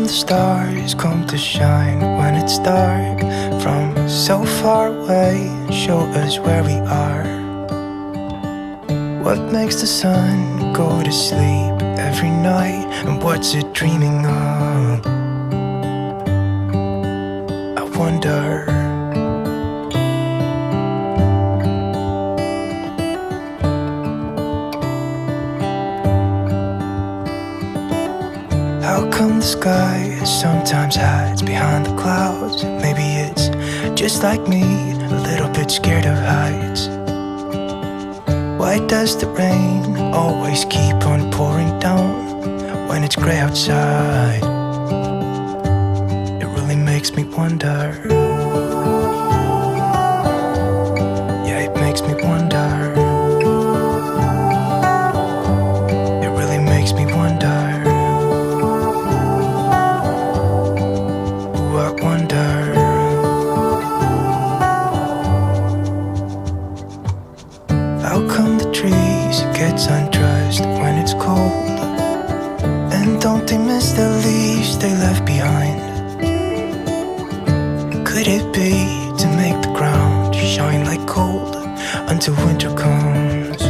come the stars come to shine when it's dark from so far away and show us where we are? What makes the sun go to sleep every night, and what's it dreaming of? I wonder. How come the sky sometimes hides behind the clouds? Maybe it's just like me, a little bit scared of heights. Why does the rain always keep on pouring down when it's grey outside? It really makes me wonder. Yeah, it makes me wonder. It really makes me wonder. Ooh, I wonder. How come the trees get undressed when it's cold? And don't they miss the leaves they left behind? Could it be to make the ground shine like gold until winter comes?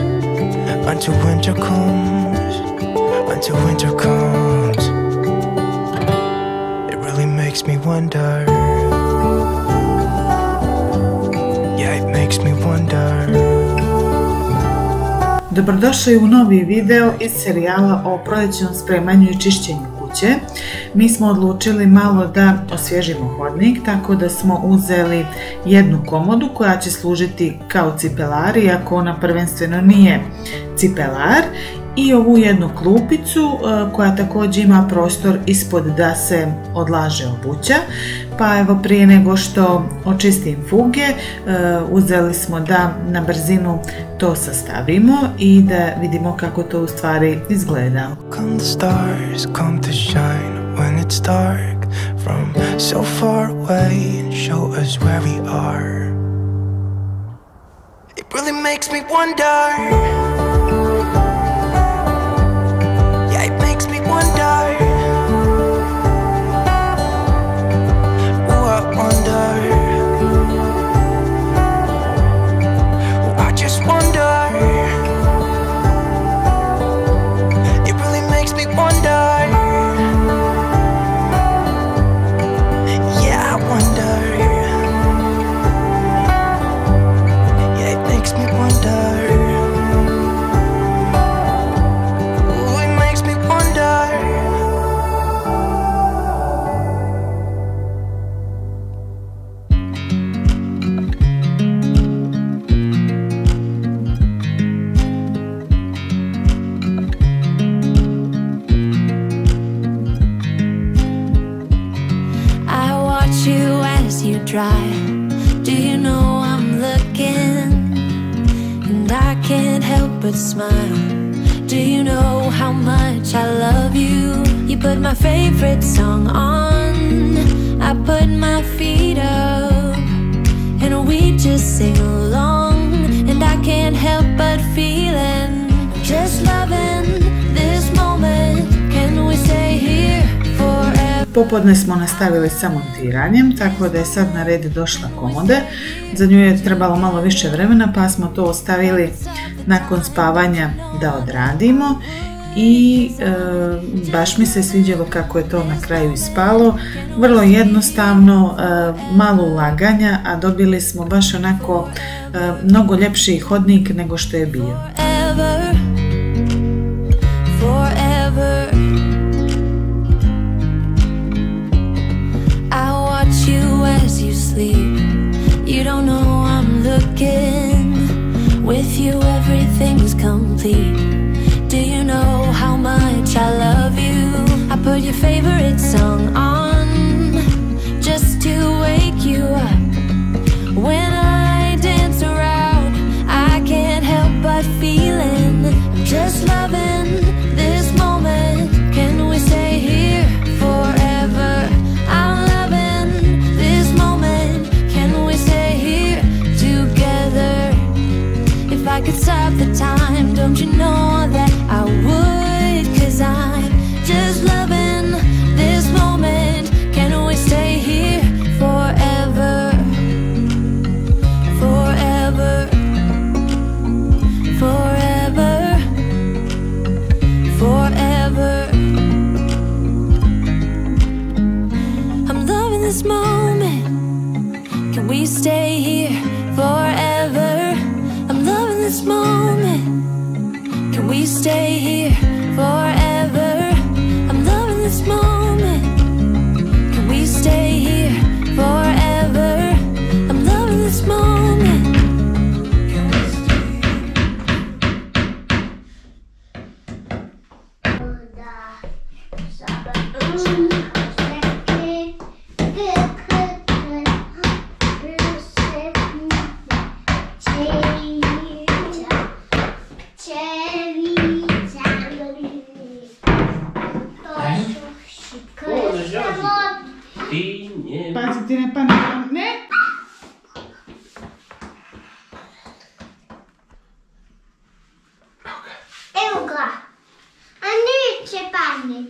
Until winter comes, until winter comes. It really makes me wonder. Yeah, it makes me wonder. Dobrodošli u novi video iz serijala o proljećnom spremanju i čišćenju kuće. Mi smo odlučili malo da osvježimo hodnik, tako da smo uzeli jednu komodu koja će služiti kao cipelar, iako ona prvenstveno nije cipelar, i ovu jednu klupicu koja također ima prostor ispod da se odlaže obuća. Pa evo, prije nego što očistim fuge, uzeli smo da na brzinu to sastavimo i da vidimo kako to u stvari izgleda. Come the stars come to shine when it's dark from so far away and show us where we are. It really makes me wonder. Yeah, it makes me wonder. Ooh, I wonder. Ooh, I just wonder. It really makes me wonder. Yeah, I wonder. Yeah, it makes me wonder. Ooh, it makes me wonder. I watch you as you drive. Do you know I'm looking? And I can't help but smile. Do you know how much I love you? You put my favorite song on. I put my feet up, and we just sing along. And I can't help but feeling, just loving this moment. Can we stay here forever? Popodne smo nastavili sa montiranjem, tako da je sad na red došla komode. Za nju je trebalo malo više vremena, pa smo to ostavili nakon spavanja da odradimo. I baš mi se sviđalo kako je to na kraju ispalo. Vrlo jednostavno, malo ulaganja, a dobili smo baš onako mnogo ljepši hodnik nego što je bio. Forever, forever. I watch you as you sleep. You don't know I'm looking. With you everything's complete. Do you know how much I love you? I put your favorite song on just to wake you up. When I dance around, I can't help but feeling, just loving this moment. Can we stay here forever? I'm loving this moment. Can we stay here together? If I could stop the time, don't you know that I would? 'Cause I'm just loving this moment. moment. Can we stay here forever? I'm loving this moment. Can we stay here forever? I'm loving this moment. Pazi ti ne pane, ne? Evo ga, a neće pane.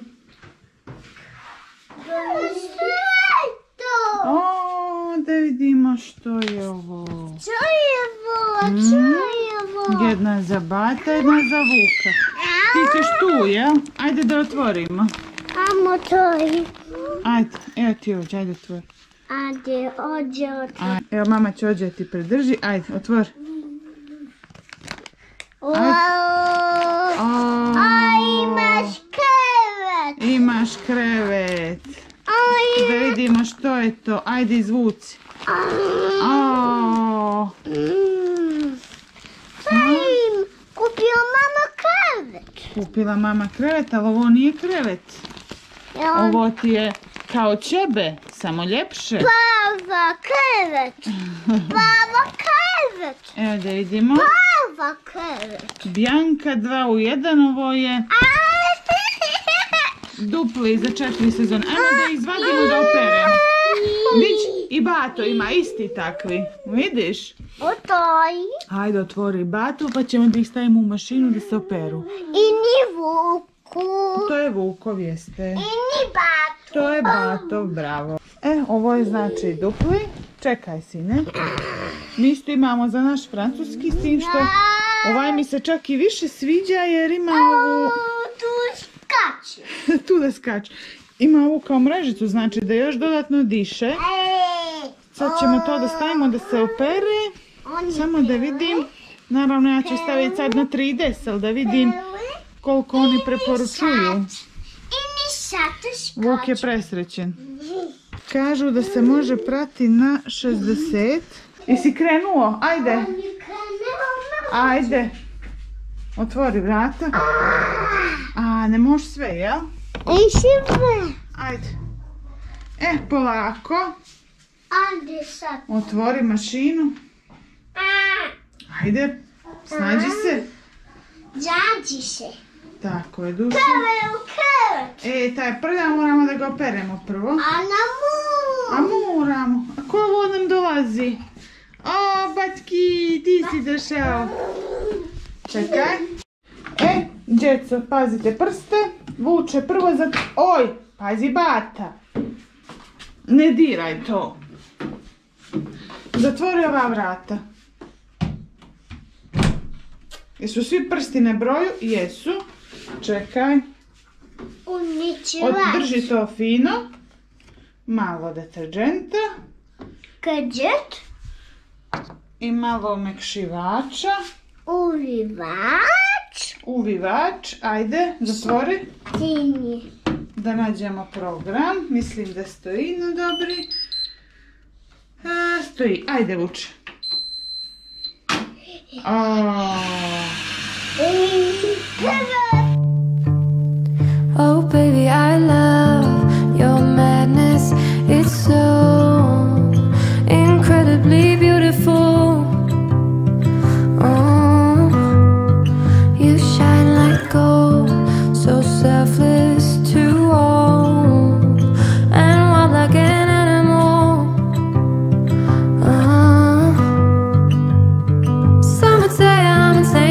O, da vidimo što je ovo. Čo je ovo? Jedna za bata, jedna za Vuka. Ti ćeš tu, jel? Ajde da otvorimo. Amo to je. Ajde, evo ti ođe, ajde otvori. Ajde, ođe. Evo mama će ođe ti pridrži, ajde, otvori. A imaš krevet. Imaš krevet. Da vidimo što je to, ajde izvuci. Kupila mama krevet. Kupila mama krevet, ali ovo nije krevet. Ovo ti je kao ćebe, samo ljepše. Plava krevet. Plava krevet. Evo da vidimo. Plava krevet. Bjanka 2 u 1, ovo je dupli za 4 sezone. Ajmo da izvadimo da operemo. Vidiš, i Bato ima isti takvi. Vidiš? Otoj. Ajde otvori Batu pa ćemo da ih stavimo u mašinu da se operu. I ni Vuku. To je Vukov, jeste. I ni Batu. To je Batov, bravo. Ovo je znači dupli. Čekaj sine. Mi isto imamo za naš francuski, s tim što ovaj mi se čak i više sviđa jer ima ovu... Tu skače. Tu da skače. Ima ovu kao mrežicu, znači da još dodatno diše. Sad ćemo to da stavimo da se opere. Samo da vidim. Naravno ja ću staviti sad na 3D, ali da vidim koliko oni preporučuju. Vuk je presrećen. Kažu da se može prati na 60. Jesi krenuo? Ajde. Ajde. Otvori vrata. A, ne možeš sve, jel? Ajde. Polako. Otvori mašinu. Ajde, snađi se. Zađi se. Tako je, duši. Krevet. Taj prlja moramo da ga operemo prvo. A A moramo. A ko ovo nam dolazi? O, Batki, ti si došao. Čekaj. Djeco, pazite prste. Vuče prvo za... Oj, pazi Bata. Ne diraj to. Zatvori ova vrata. Jesu svi prsti na broju? Jesu. Čekaj. Održi to fino. Malo deterđenta. Kadžet. I malo omekšivača. Uvivač. Ajde, zatvori. Tinji. Da nađemo program. Mislim da stoji na dobri. Stoji. Ajde, vuče. Oh baby, I love your madness. It's so incredibly beautiful. Oh, you shine like gold, so selfless to all, and wild like an animal. Some would say I'm insane.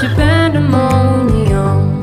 your pandemonium.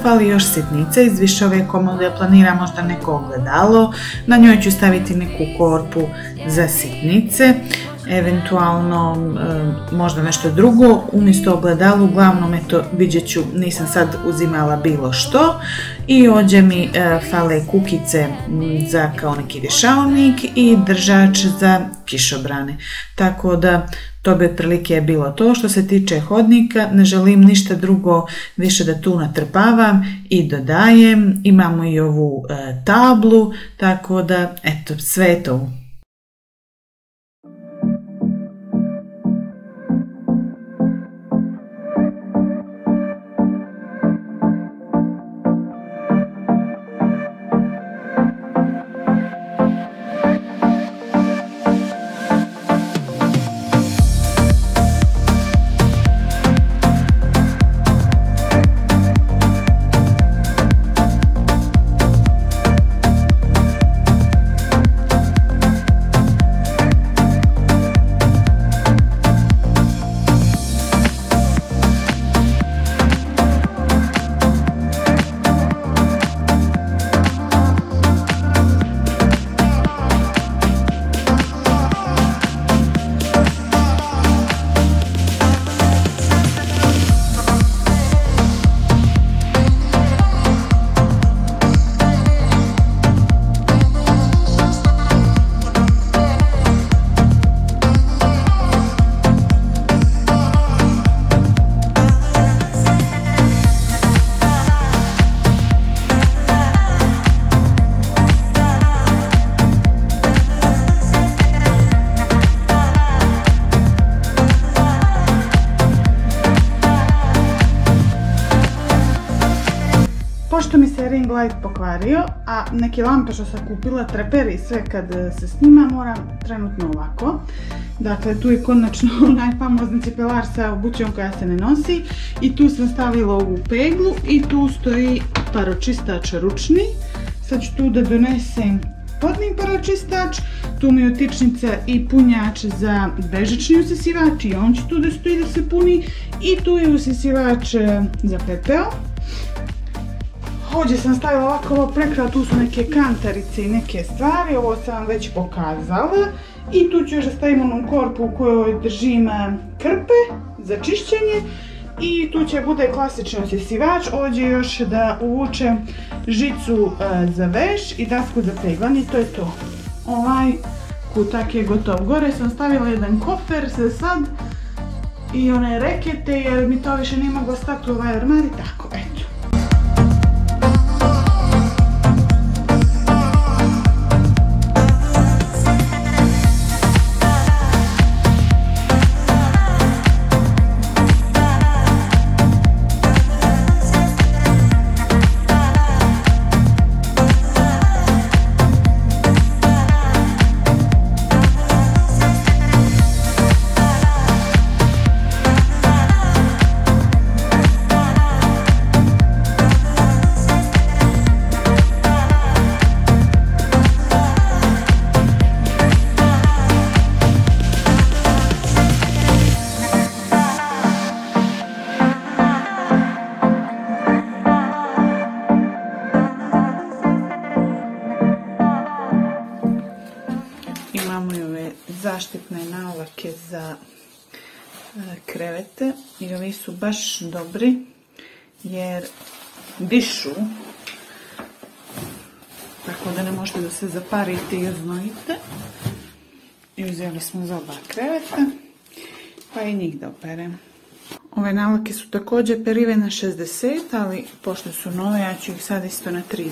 Fali još sitnice, iz više ove komode planiram možda neko ogledalo, na njoj ću staviti neku korpu za sitnice, eventualno možda nešto drugo umjesto ogledalu, uglavnom eto vidjet ću, nisam sad uzimala bilo što i ovdje mi fale kukice za kao neki rješavnik i držač za kišobrane, tako da to bi otprilike bilo to. Što se tiče hodnika, ne želim ništa drugo više da tu natrpavam i dodajem, imamo i ovu tablu, tako da eto sve je to. Pošto mi se ring light pokvario, a neke lampe što sam kupila, treperi i sve kad se snima, moram trenutno ovako. Dakle, tu je konačno onaj famozni cipelar sa obućom koja se ne nosi i tu sam stavila ovu peglu i tu stoji paročistač ručni. Sad ću tu da donesem vodni paročistač, tu mi je otičnica i punjač za bežični usisivač i on će tu da stoji da se puni i tu je usisivač za pepeo. Ovdje sam stavila ovako ovo prekrila, tu su neke kantarice i neke stvari, ovo sam vam već pokazala. I tu ću još da stavim onu korpu u kojoj držim krpe za čišćenje. I tu će bude klasični usisivač, ovdje još da uvučem žicu za veš i dasku za peglanje, to je to. Ovaj kutak je gotov. Gore sam stavila jedan kofer za sad i one rekete jer mi to više nije moglo stati u ovaj ormar i tako, eto. zaštitne navlake za krevete i ovi su baš dobri jer dišu, tako da ne možete da se zaparite i oznojite. I uzeli smo za oba kreveta, pa i njih da operem. Ove navlake su također perive na 60, ali pošto su nove, ja ću ih sad isto na 30.